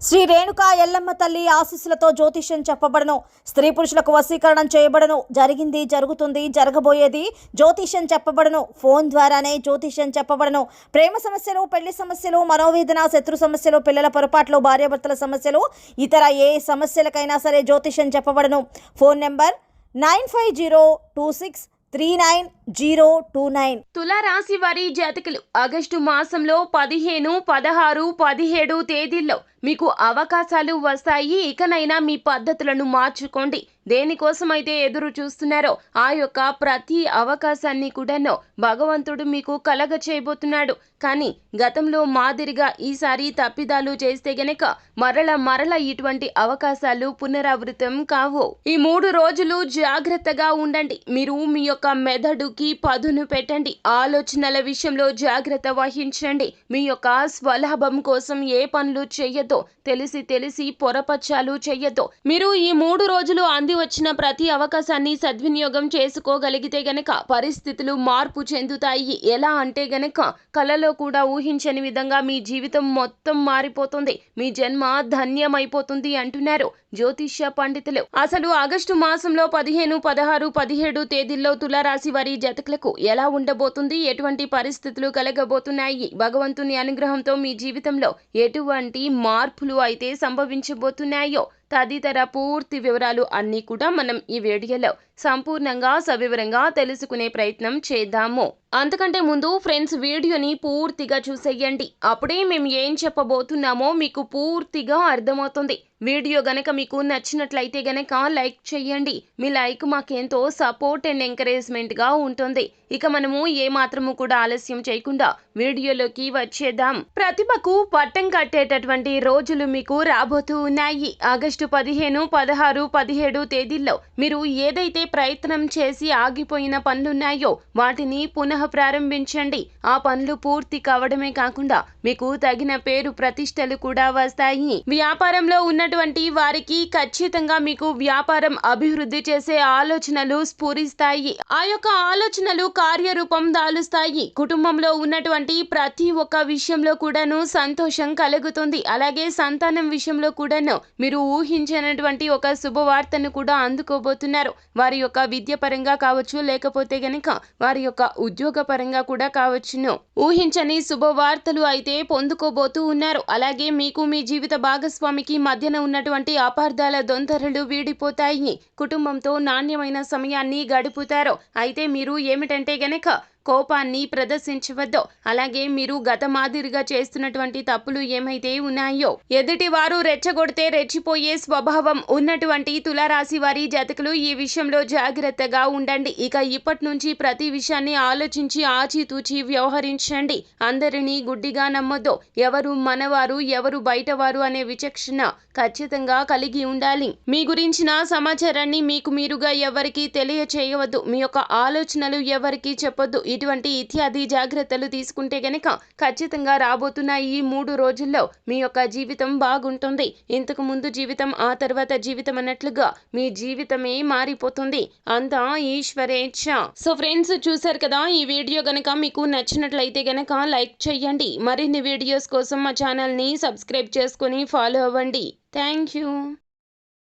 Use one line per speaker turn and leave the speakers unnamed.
శ్రీ రేణుకా ఎల్లమ్మ తల్లి ఆశీస్సులతో జ్యోతిష్యం చెప్పబడను. స్త్రీ పురుషులకు వశీకరణం చేయబడను. జరిగింది, జరుగుతుంది, జరగబోయేది జ్యోతిష్యం చెప్పబడను. ఫోన్ ద్వారానే జ్యోతిష్యం చెప్పబడను. ప్రేమ సమస్యలు, పెళ్లి సమస్యలు, మనోవేదన, శత్రు సమస్యలు, పిల్లల పొరపాట్లు, భార్యాభర్తల సమస్యలు, ఇతర ఏ సమస్యలకైనా సరే జ్యోతిష్యం చెప్పబడను. Phone number 9526399029.
తులారాశి వారి జాతకులు ఆగస్టు మాసంలో 15, 16, 17 తేదీల్లో మీకు అవకాశాలు వస్తాయి. ఇకనైనా మీ పద్ధతులను మార్చుకోండి. దేనికోసమైతే ఎదురు చూస్తున్నారో ఆ యొక్క ప్రతి అవకాశాన్ని కూడాను భగవంతుడు మీకు కలగ చేయబోతున్నాడు. కానీ గతంలో మాదిరిగా ఈసారి తప్పిదాలు చేస్తే గనక మరల ఇటువంటి అవకాశాలు పునరావృతం కావు. ఈ 3 రోజులు జాగ్రత్తగా ఉండండి. మీరు మీ యొక్క మెదడుకి పదును పెట్టండి. ఆలోచనల విషయంలో జాగ్రత్త వహించండి. మీ యొక్క స్వలాభం కోసం ఏ పనులు చెయ్యొద్దు. తెలిసి పొరపచ్చాలు చెయ్యొద్దు. మీరు ఈ 3 రోజులు అంది వచ్చిన ప్రతి అవకాశాన్ని సద్వినియోగం చేసుకోగలిగితే గనక పరిస్థితులు మార్పు చెందుతాయి. ఎలా అంటే గనక కలలో కూడా ఊహించని విధంగా మీ జీవితం మొత్తం మారిపోతుంది. మీ జన్మ ధన్యమైపోతుంది అంటున్నారు జ్యోతిష్య పండితులు. అసలు ఆగస్టు మాసంలో 15, 16, 17 తేదీల్లో తులారాశి వారి జాతకులకు ఎలా ఉండబోతుంది, ఎటువంటి పరిస్థితులు కలగబోతున్నాయి, భగవంతుని అనుగ్రహంతో మీ జీవితంలో ఎటువంటి మార్పులు అయితే సంభవించబోతున్నాయో తదితర పూర్తి వివరాలు అన్నీ కూడా మనం ఈ వీడియోలో సంపూర్ణంగా సవివరంగా తెలుసుకునే ప్రయత్నం చేద్దాము. అంతకంటే ముందు ఫ్రెండ్స్, వీడియోని పూర్తిగా చూసేయండి. అప్పుడే మేము ఏం చెప్పబోతున్నామో మీకు పూర్తిగా అర్థమవుతుంది. వీడియో గనక మీకు నచ్చినట్లయితే గనక లైక్ చేయండి. మీ లైక్ మాకెంతో సపోర్ట్ అండ్ ఎంకరేజ్మెంట్ గా ఉంటుంది. ఇక మనము ఏ మాత్రము కూడా ఆలస్యం చేయకుండా వీడియోలోకి వచ్చేద్దాం. ప్రతిభకు పట్టం కట్టేటటువంటి రోజులు మీకు రాబోతూ ఉన్నాయి. ఆగస్టు 15, 16, 17 తేదీల్లో మీరు ఏదైతే ప్రయత్నం చేసి ఆగిపోయిన పనులున్నాయో వాటిని పునః ప్రారంభించండి. ఆ పనులు పూర్తి కావడమే కాకుండా మీకు తగిన పేరు ప్రతిష్టలు కూడా వస్తాయి. వ్యాపారంలో ఉన్నటువంటి వారికి ఖచ్చితంగా మీకు వ్యాపారం అభివృద్ధి చేసే ఆలోచనలు స్ఫురిస్తాయి. ఆ యొక్క ఆలోచనలు కార్యరూపం దాలుస్తాయి. కుటుంబంలో ఉన్నటువంటి ప్రతి ఒక్క విషయంలో కూడాను సంతోషం కలుగుతుంది. అలాగే సంతానం విషయంలో కూడాను మీరు ఊహించినటువంటి ఒక శుభవార్తను కూడా అందుకోబోతున్నారు. వారి యొక్క విద్య పరంగా కావచ్చు, లేకపోతే గనక వారి యొక్క ఉద్యోగ పరంగా కూడా కావచ్చును. ఊహించని శుభవార్తలు అయితే పొందుకోబోతూ ఉన్నారు. అలాగే మీకు మీ జీవిత భాగస్వామికి మధ్యన ఉన్నటువంటి అపార్థాల దొంతరలు వీడిపోతాయి. కుటుంబంతో నాణ్యమైన సమయాన్ని గడుపుతారు. అయితే మీరు ఏమిటంటే గనక కోపాన్ని ప్రదర్శించవద్దు. అలాగే మీరు గత మాదిరిగా చేస్తున్నటువంటి తప్పులు ఏమైతే ఉన్నాయో, ఎదుటి వారు రెచ్చగొడితే రెచ్చిపోయే స్వభావం ఉన్నటువంటి తులారాశి వారి జాతకులు ఈ విషయంలో జాగ్రత్తగా ఉండండి. ఇక ఇప్పటి నుంచి ప్రతి విషయాన్ని ఆలోచించి ఆచితూచి వ్యవహరించండి. అందరినీ గుడ్డిగా నమ్మొద్దు. ఎవరు మనవారు, ఎవరు బయటవారు అనే విచక్షణ ఖచ్చితంగా కలిగి ఉండాలి. మీ గురించిన సమాచారాన్ని మీకు మీరుగా ఎవరికి తెలియచేయవద్దు. మీ యొక్క ఆలోచనలు ఎవరికి చెప్పొద్దు. ఇటువంటి ఇత్యాది జాగ్రత్తలు తీసుకుంటే గనక ఖచ్చితంగా రాబోతున్న ఈ 3 రోజుల్లో మీ యొక్క జీవితం బాగుంటుంది. ఇంతకు ముందు జీవితం, ఆ తర్వాత జీవితం అన్నట్లుగా మీ జీవితమే మారిపోతుంది. అంతా ఈశ్వరేచ్ఛ. సో ఫ్రెండ్స్, చూసారు కదా, ఈ వీడియో గనక మీకు నచ్చినట్లయితే గనక లైక్ చేయండి. మరిన్ని వీడియోస్ కోసం మా ఛానల్ని సబ్స్క్రైబ్ చేసుకొని ఫాలో అవ్వండి. Thank you.